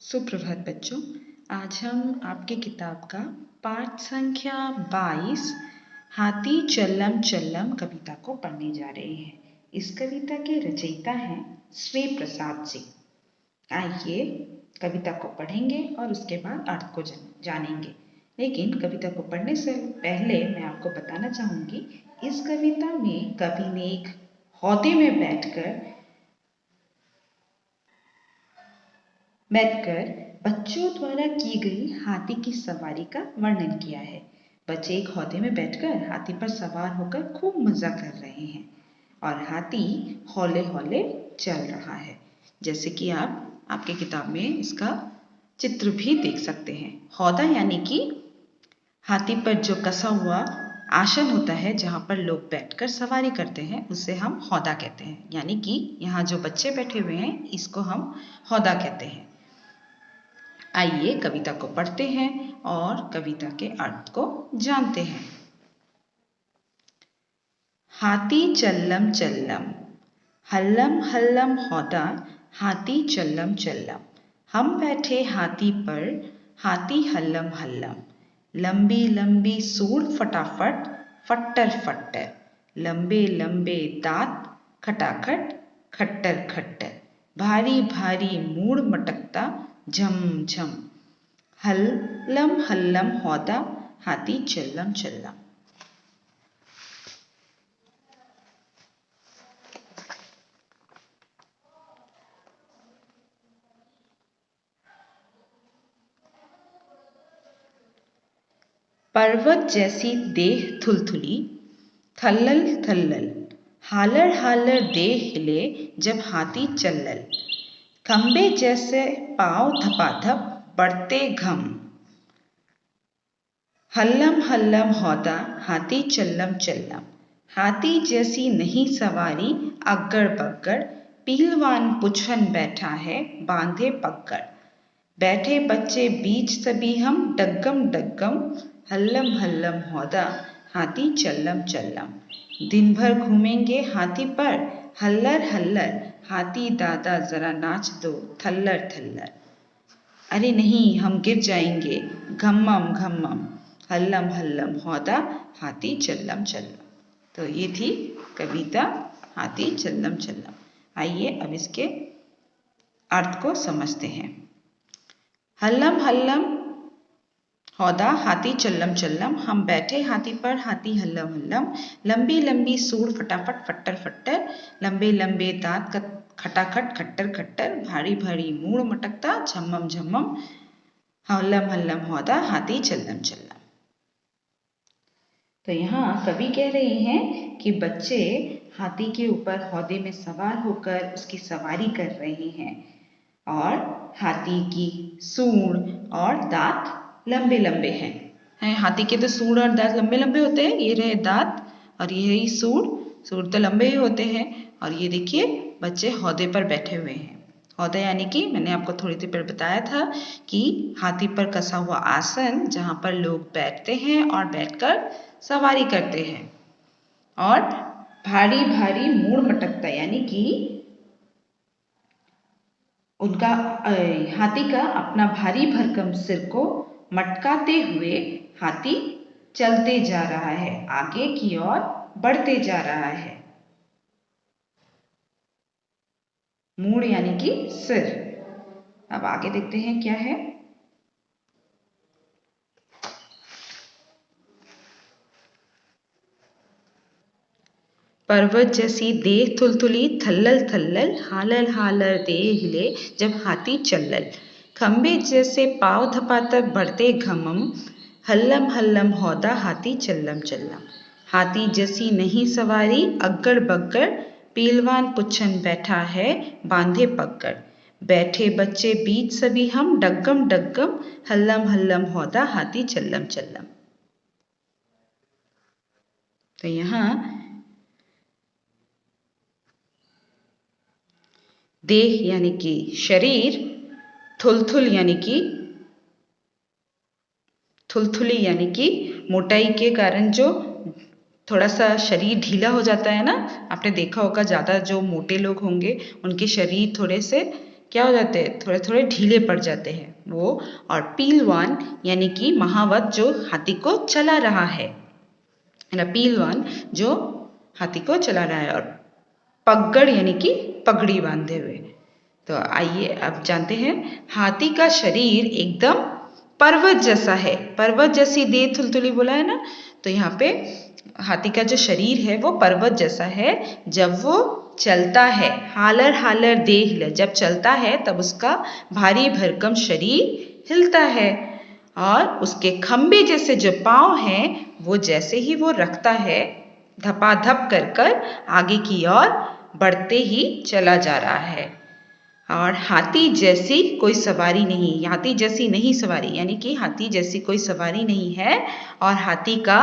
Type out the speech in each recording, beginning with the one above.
सुप्रभात बच्चों। आज हम आपकी किताब का पाठ संख्या 22 हाथी चल्लम चल्लम कविता को पढ़ने जा रहे हैं। इस कविता के रचयिता हैं श्री प्रसाद सिंह। आइए कविता को पढ़ेंगे और उसके बाद अर्थ को जानेंगे। लेकिन कविता को पढ़ने से पहले मैं आपको बताना चाहूँगी, इस कविता में कवि ने एक हौदे में बैठकर बच्चों द्वारा की गई हाथी की सवारी का वर्णन किया है। बच्चे एक हौदे में बैठकर हाथी पर सवार होकर खूब मजा कर रहे हैं और हाथी हौले हौले चल रहा है। जैसे कि आप आपके किताब में इसका चित्र भी देख सकते हैं। हौदा यानी कि हाथी पर जो कसा हुआ आसन होता है, जहाँ पर लोग बैठकर सवारी करते हैं, उसे हम हौदा कहते हैं। यानी कि यहाँ जो बच्चे बैठे हुए हैं, इसको हम हौदा कहते हैं। आइए कविता को पढ़ते हैं और कविता के अर्थ को जानते हैं। हाथी चल्लम चल्लम, हल्लम हल्लम हौदा, हाथी चल्लम चल्लम। हम बैठे हाथी पर, हाथी हल्लम हल्लम। लंबी लंबी सूंड फटाफट, फट्टर फट्टर। लंबे लंबे दांत खटाखट, खट्टर खट्टर। भारी भारी मूड़ मटकता, झम झम। हल्लम हल्लम हौदा, हाथी चल्लम चल्लम। पर्वत जैसी देह थुलथुली, थल्लल थल्लल। हालर हालर देह हिले जब हाथी चल्लल। खंबे जैसे पाँव धपाधप, बढ़ते घम। हल्लम हल्लम हौदा, हाथी चल्लम चल्लम। हाथी जैसी नहीं सवारी, अग्गड़ बग्गड़। पीलवान पुच्छन बैठा है, बांधे पगड़। बैठे बच्चे बीच सभी हम, डग्गम डग्गम। हल्लम हल्लम हौदा, हाथी चल्लम चल्लम। दिन भर घूमेंगे हाथी पर, हल्लर हल्लर। हाथी दादा जरा नाच दो, थल्लर थल्लर। अरे नहीं, हम गिर जाएंगे, घम्मम घम्मम। हल्लम हल्लम हौदा, हाथी चल्लम चल्लम। तो ये थी कविता हाथी चल्लम चल्लम। आइए अब इसके अर्थ को समझते हैं। हल्लम हल्लम हौदा, हाथी चल्लम चल्लम। हम बैठे हाथी पर, हाथी हल्लम हल्लम। लंबी लंबी सूंड फटाफट, फट्टर फट्टर। लंबे लंबे दांत खटाखट, खट्टर खट्टर। भारी भारी मूड़ मटकता, झम्मम झम्मम। हल्लम हल्लम हौदा, हाथी चल्लम चल्लम। तो यहाँ कवि कह रहे हैं कि बच्चे हाथी के ऊपर हौदे में सवार होकर उसकी सवारी कर रहे हैं और हाथी की सूंड और दांत लंबे लंबे हैं। हाथी के तो सूंड और दांत लंबे लंबे होते हैं। ये रहे दांत और ये ही सूंड तो लंबे ही होते हैं। और ये देखिए बच्चे हौदे पर बैठे हुए हैं। हौदा यानी कि मैंने आपको थोड़ी देर पहले बताया था कि हाथी पर कसा हुआ आसन, जहाँ पर लोग बैठते हैं और बैठकर सवारी करते हैं। और भारी भारी मूड़ मटकता यानी कि उनका हाथी का अपना भारी भरकम सिर को मटकाते हुए हाथी चलते जा रहा है, आगे की ओर बढ़ते जा रहा है। मूड़ यानी कि सिर। अब आगे देखते हैं क्या है। पर्वत जैसी देह थुलथुली, थल्लल थल्लल। हालल हालर देह हिले जब हाथी चल्लल। खंबे जैसे पाँव धपाधप, बढ़ते घमम। हल्लम हल्लम हौदा, हाथी चल्लम चल्लम। हाथी जैसी नहीं सवारी, अग्गड़ बग्गड़। पीलवान पुच्छन बैठा है, बांधे पगड़। बैठे बच्चे बीच सभी हम, डग्गम डग्गम। हल्लम हल्लम हौदा, हाथी चल्लम चल्लम। तो यहाँ देह यानी कि शरीर, थुलथुली यानी कि मोटाई के कारण जो थोड़ा सा शरीर ढीला हो जाता है ना। आपने देखा होगा ज़्यादा जो मोटे लोग होंगे उनके शरीर थोड़े से क्या हो जाते हैं, थोड़े थोड़े ढीले पड़ जाते हैं वो। और पीलवान यानी कि महावत जो हाथी को चला रहा है, पीलवान जो हाथी को चला रहा है। और पगड़ यानी कि पगड़ी बांधे हुए। तो आइए अब जानते हैं, हाथी का शरीर एकदम पर्वत जैसा है। पर्वत जैसी देह थुलथुली बोला है ना, तो यहाँ पे हाथी का जो शरीर है वो पर्वत जैसा है। जब वो चलता है, हालर हालर देह हिले, जब चलता है तब उसका भारी भरकम शरीर हिलता है। और उसके खंबे जैसे जो पाँव हैं वो जैसे ही वो रखता है, धपाधप कर कर आगे की ओर बढ़ते ही चला जा रहा है। और हाथी जैसी कोई सवारी नहीं, हाथी जैसी नहीं सवारी यानी कि हाथी जैसी कोई सवारी नहीं है। और हाथी का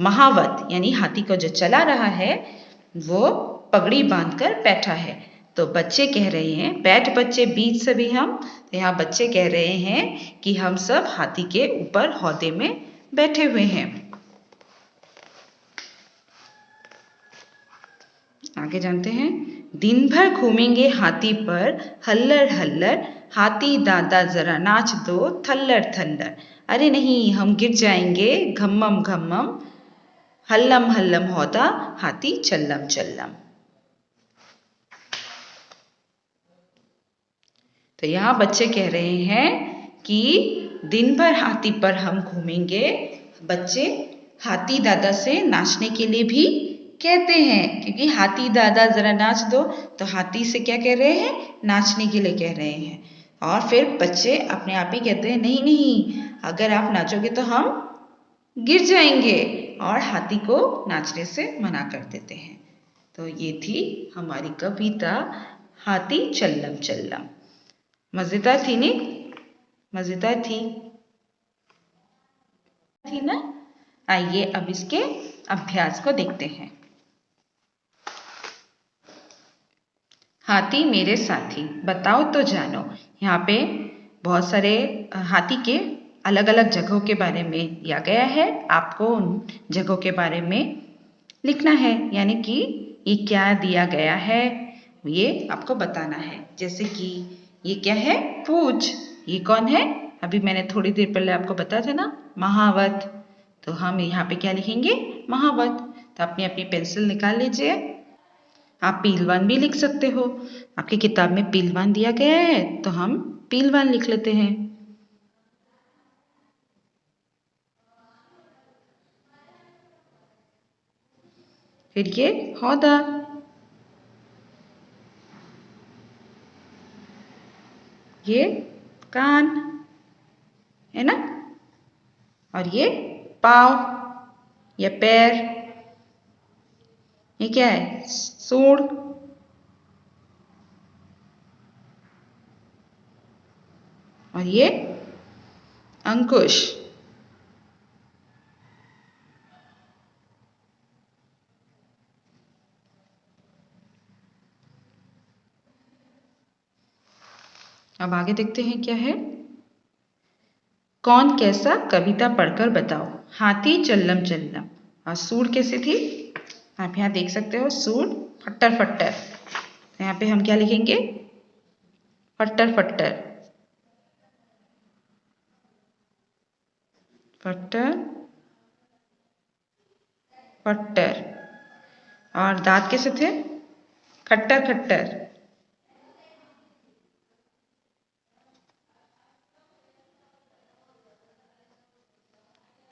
महावत यानी हाथी को जो चला रहा है वो पगड़ी बांधकर बैठा है। तो बच्चे कह रहे हैं, बैठ बच्चे बीच सभी हम, तो यहाँ बच्चे कह रहे हैं कि हम सब हाथी के ऊपर हौदे में बैठे हुए हैं। आगे जानते हैं, दिन भर घूमेंगे हाथी पर हल्लर हल्लर, हाथी दादा जरा नाच दो थल्लर थल्लर। अरे नहीं, हम गिर जाएंगे घम्मम घम्मम, हल्लम हल्लम हौदा हाथी चल्लम चल्लम। तो यहाँ बच्चे कह रहे हैं कि दिन भर हाथी पर हम घूमेंगे। बच्चे हाथी दादा से नाचने के लिए भी कहते हैं, क्योंकि हाथी दादा जरा नाच दो, तो हाथी से क्या कह रहे हैं, नाचने के लिए कह रहे हैं। और फिर बच्चे अपने आप ही कहते हैं, नहीं नहीं, अगर आप नाचोगे तो हम गिर जाएंगे, और हाथी को नाचने से मना कर देते हैं। तो ये थी हमारी कविता हाथी चल्लम चल्लम। मजेदार थी नहीं? मजेदार थी ना? आइए अब इसके अभ्यास को देखते हैं। हाथी मेरे साथी बताओ तो जानो। यहाँ पे बहुत सारे हाथी के अलग अलग जगहों के बारे में दिया गया है। आपको उन जगहों के बारे में लिखना है, यानी कि ये क्या दिया गया है ये आपको बताना है। जैसे कि ये क्या है, पूछ। ये कौन है? अभी मैंने थोड़ी देर पहले आपको बताया था ना, महावत। तो हम यहाँ पे क्या लिखेंगे, महावत। तो अपनी अपनी पेंसिल निकाल लीजिए। आप पीलवान भी लिख सकते हो, आपकी किताब में पीलवान दिया गया है तो हम पीलवान लिख लेते हैं। फिर ये हौदा, ये कान है ना, और ये पाँव या पैर, ये क्या है, सूंड, और ये अंकुश। अब आगे देखते हैं क्या है। कौन कैसा कविता पढ़कर बताओ, हाथी चल्लम चल्लम। और सूंड कैसी थी, आप यहाँ देख सकते हो, सूंड फट्टर फट्टर। तो यहाँ पे हम क्या लिखेंगे, फट्टर फट्टर, फट्टर फट्टर। और दांत कैसे थे, खट्टर खट्टर।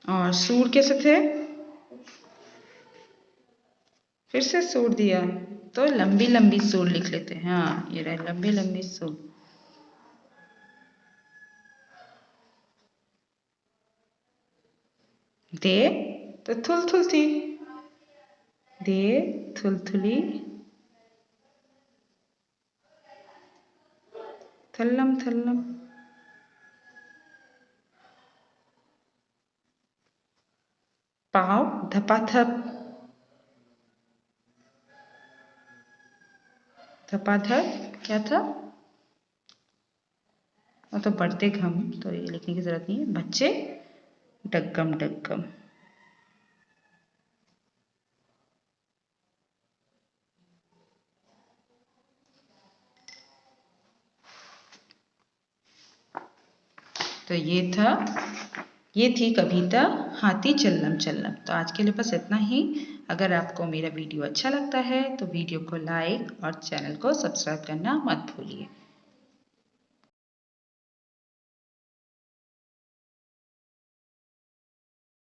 और सूर कैसे थे, फिर से सूर दिया, तो लंबी लंबी सूर लिख लेते हैं। हाँ ये रहे लंबी लंबी सूर। दे तो थुलथुल थी, दे थुलथुली, थल्लम थल्लम। पाँव धपाधप, धपाधप क्या था, वो तो बढ़ते घम, तो ये लिखने की जरूरत नहीं है। बच्चे डग्गम डग्गम। तो ये थी कविता हाथी चल्लम चल्लम। तो आज के लिए बस इतना ही। अगर आपको मेरा वीडियो अच्छा लगता है तो वीडियो को लाइक और चैनल को सब्सक्राइब करना मत भूलिए।